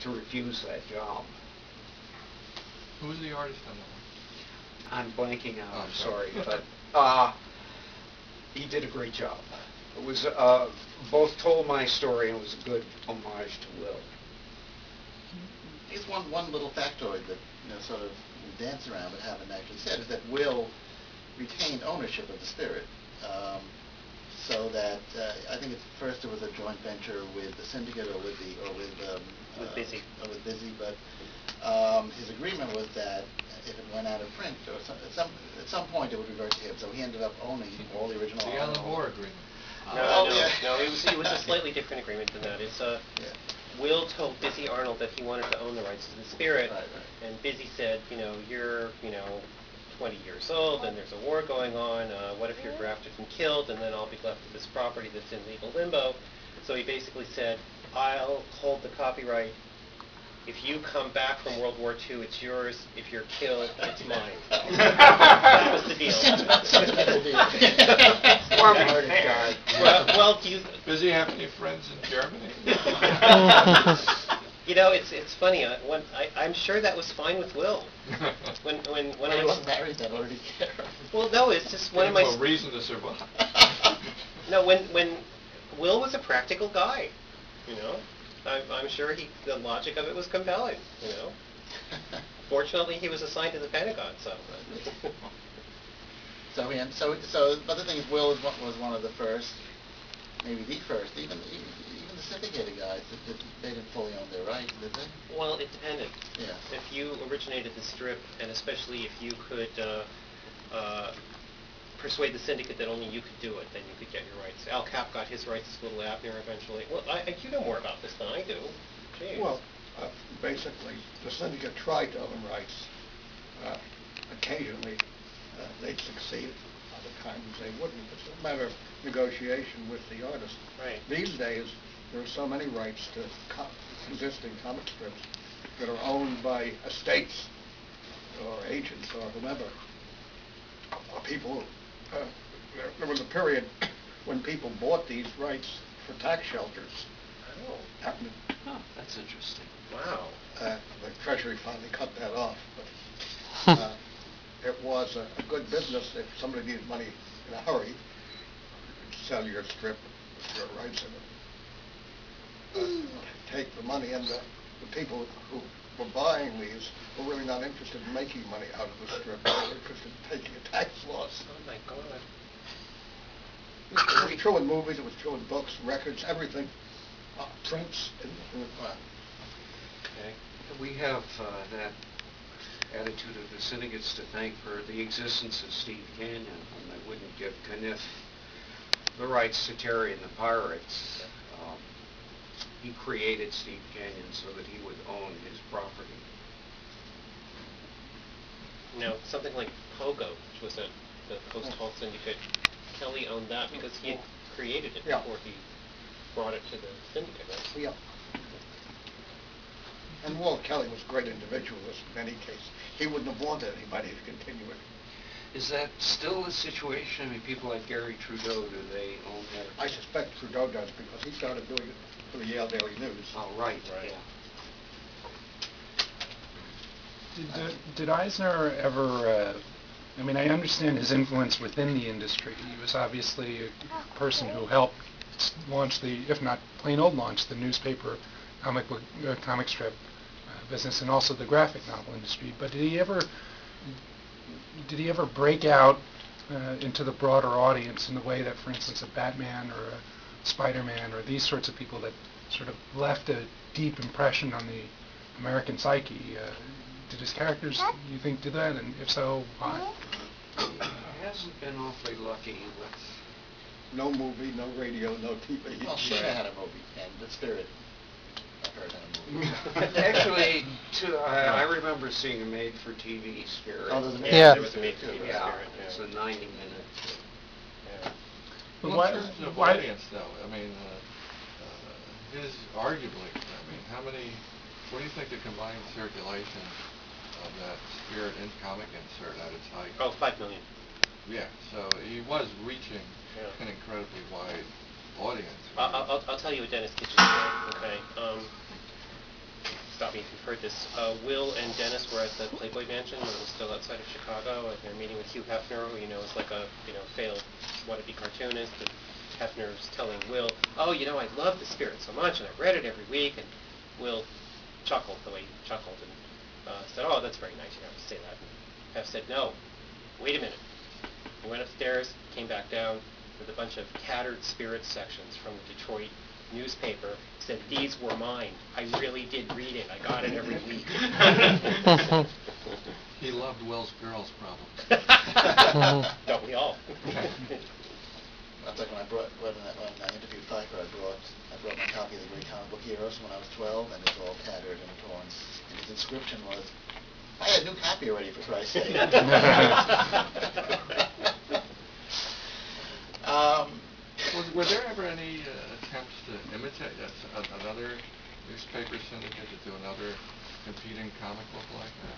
to refuse that job. Who was the artist on that one? I'm blanking out, I'm sorry. sorry, but he did a great job. It was both told my story and it was a good homage to Will. Here's one little factoid that sort of we dance around but haven't actually said is that Will retained ownership of the Spirit, so that I think at first it was a joint venture with the syndicate or with Busy. With Busy, but his agreement was that if it went out of print or at some point it would revert to him. So he ended up owning all the original. The Alan Moore agreement. No, it was a slightly different agreement than that. It's Will told Busy Arnold that he wanted to own the rights to the Spirit, right. And Busy said, you're 20 years old, and there's a war going on. What if you're drafted and killed, and then I'll be left with this property that's in legal limbo? So he basically said, I'll hold the copyright. If you come back from World War II, it's yours. If you're killed, it's mine. That was the deal. Well, do you... Does he have any friends in Germany? It's funny. I'm sure that was fine with Will. When he wasn't married then, or did he care? Well, no, it's just one of my... No reason to survive. No, when Will was a practical guy, I'm sure the logic of it was compelling, Fortunately, he was assigned to the Pentagon, so... So other things, Will was one of the first, maybe the first, even the syndicated guys, they didn't fully own their rights, did they? Well, it depended. Yeah. If you originated the strip, and especially if you could persuade the syndicate that only you could do it, then you could get your rights. Al Cap got his rights as Little Abner eventually. Well, you know more about this than I do. Jeez. Well, basically, the syndicate tried to own rights. Occasionally, they'd succeed. Other times they wouldn't. It's a matter of negotiation with the artist. Right. These days, there are so many rights to existing comic strips that are owned by estates or agents or whomever. People, there was a period when people bought these rights for tax shelters. Oh. That's interesting. Wow. The Treasury finally cut that off, but it was a good business if somebody needed money in a hurry. You'd sell your strip with your rights in it. Take the money, and the people who were buying these were really not interested in making money out of the strip. They were interested in taking a tax loss. Oh my God. It was true in movies, it was true in books, records, everything. Prints. Okay. We have that attitude of the syndicates to thank for the existence of Steve Canyon, when they wouldn't give Kenneth the rights to Terry and the Pirates. He created Steve Canyon so that he would own his property. Something like Pogo, which was the Post-Hall Syndicate, Kelly owned that because he had created it before he brought it to the syndicate, right? Yeah. And Walt Kelly was a great individualist in any case. He wouldn't have wanted anybody to continue it. Is that still the situation? I mean, people like Gary Trudeau, do they own their... I suspect Trudeau does because he started doing it for the Yale Daily News. Oh, right. Yeah. Did Eisner ever, I understand his influence within the industry. He was obviously a person who helped launch if not plain old launch, the newspaper comic strip business and also the graphic novel industry. But did he ever break out into the broader audience in the way that, for instance, a Batman or a Spider-Man or these sorts of people that sort of left a deep impression on the American psyche? Did his characters, you think, do that? And if so, why? He hasn't been awfully lucky with... No movie, no radio, no TV. Well, Sheena had a movie, and The Spirit, I've heard, had a movie. Actually, I remember seeing a made-for-TV Spirit. Oh, there's a There was a made-for-TV Spirit. Yeah, it's a 90-minute. Yeah. Well, in terms of audience, though, his arguably, what do you think the combined circulation of that Spirit and comic insert at its height? Oh, 5 million. Yeah, so he was reaching an incredibly wide audience. I'll tell you a Dennis Kitchen story, okay? me if you've heard this. Will and Dennis were at the Playboy Mansion when it was still outside of Chicago, and they're meeting with Hugh Hefner, who is like a failed wannabe cartoonist. And Hefner's telling Will, "Oh, I love The Spirit so much, and I've read it every week." And Will chuckled the way he chuckled and said, "Oh, that's very nice. You have to say that." And Hef said, "No, wait a minute." He went upstairs, came back down with a bunch of tattered Spirit sections from the Detroit newspaper, said, "These were mine. I really did read it. I got it every week." He loved Will's girls' problems. Don't we all? That's like when I interviewed Pfeiffer, I brought my copy of the Great Comic Book Heroes when I was 12, and it's all tattered and torn. And his inscription was, "I had a new copy already, for Christ's sake." Were there ever any attempts to imitate another newspaper syndicate to do another competing comic book like that?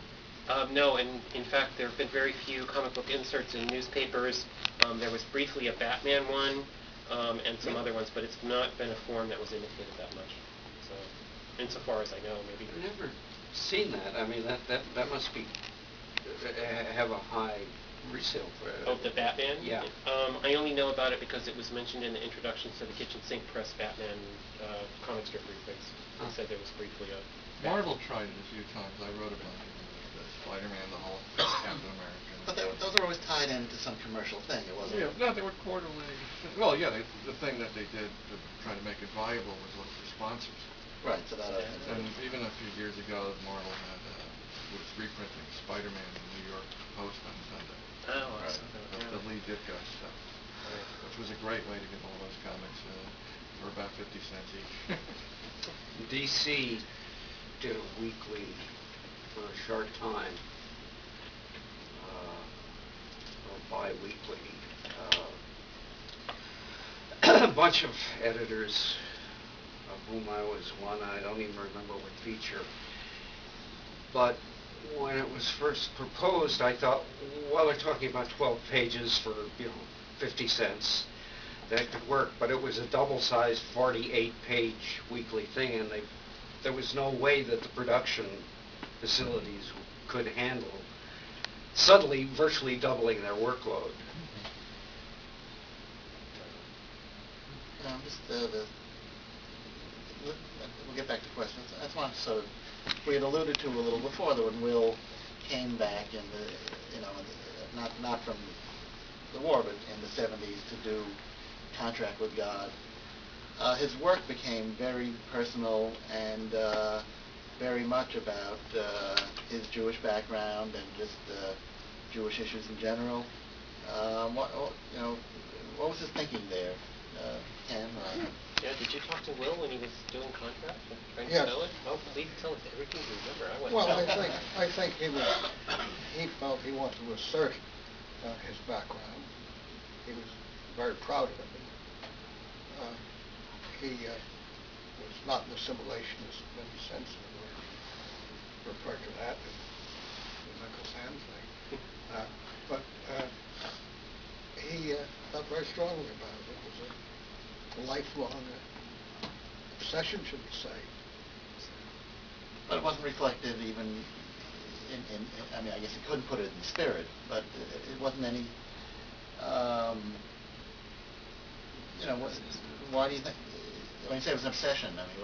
No, and in fact, there have been very few comic book inserts in newspapers. There was briefly a Batman one and some other ones, but it's not been a form that was imitated that much. So, insofar as I know, maybe. I've never seen that. I mean, that must be have a high resale for it. Oh, the Batman? Yeah. I only know about it because it was mentioned in the introductions to the Kitchen Sink Press Batman comic strip reprints. They said there was briefly a Marvel tried it a few times. I wrote about it. The Spider-Man, the Hulk, Captain America. But those are always tied into some commercial thing. It wasn't. Yeah, no, they were quarterly. Well, yeah, the thing that they did to try to make it viable was look for sponsors. Right. So that. And even a few years ago, Marvel had was reprinting Spider-Man in the New York Post on Sunday. Oh, Right. The Lee Ditko stuff, which was a great way to get all those comics for about 50 cents each. DC did a weekly for a short time, or bi-weekly. A bunch of editors, of whom I was one, I don't even remember what feature. But when it was first proposed, I thought, well, they're talking about 12 pages for 50 cents. That could work, but it was a double-sized 48-page weekly thing, and there was no way that the production facilities could handle suddenly virtually doubling their workload. We'll get back to questions. I just want to sort of, we had alluded to a little before that when Will came back in not from the war, but in the 70s to do Contract with God, his work became very personal and very much about his Jewish background and just Jewish issues in general. What was his thinking there, Ken? Yeah, did you talk to Will when he was doing Contract and trying to Yes. sell it? Oh, please tell us everything you remember. I want Well, to know. I think he felt he wanted to assert his background. He was very proud of it. He was not an assimilationist in any sense of the word. Referred to that as the Uncle Sam thing. But he felt very strongly about it. It was a lifelong obsession, should we say. But it wasn't reflected even in I mean, I guess he couldn't put it in spirit, but it wasn't any, why do you think, when you say it was an obsession, I mean,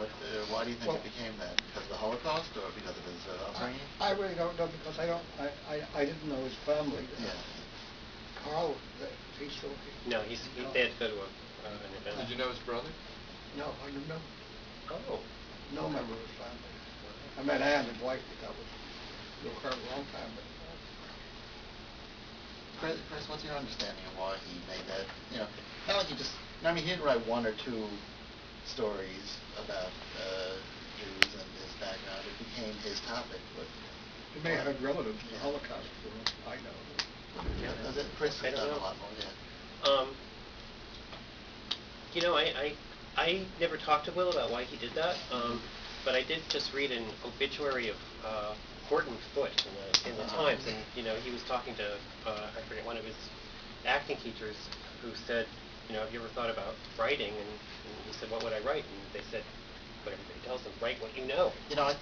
why do you think it became that? Because of the Holocaust or because of his upbringing? I really don't know because I didn't know his family. Yeah. Carl, he's still No, they had to go to an event. Did you know his brother? No, I didn't know. Oh. No member of his family. I met Anne and wife, but that was her a long time ago. Chris, what's your understanding of why he made that? Not like he just, I mean, he didn't write one or two stories about Jews and his background. It became his topic. But He may have had relatives in the Holocaust, for all I know. Chris I has don't done a know. lot more, yeah. I never talked to Will about why he did that, but I did just read an obituary of Horton Foote in the Times, and he was talking to I forget, one of his acting teachers who said, have you ever thought about writing? And he said, what would I write? And they said, what everybody tells them, write what you know. I think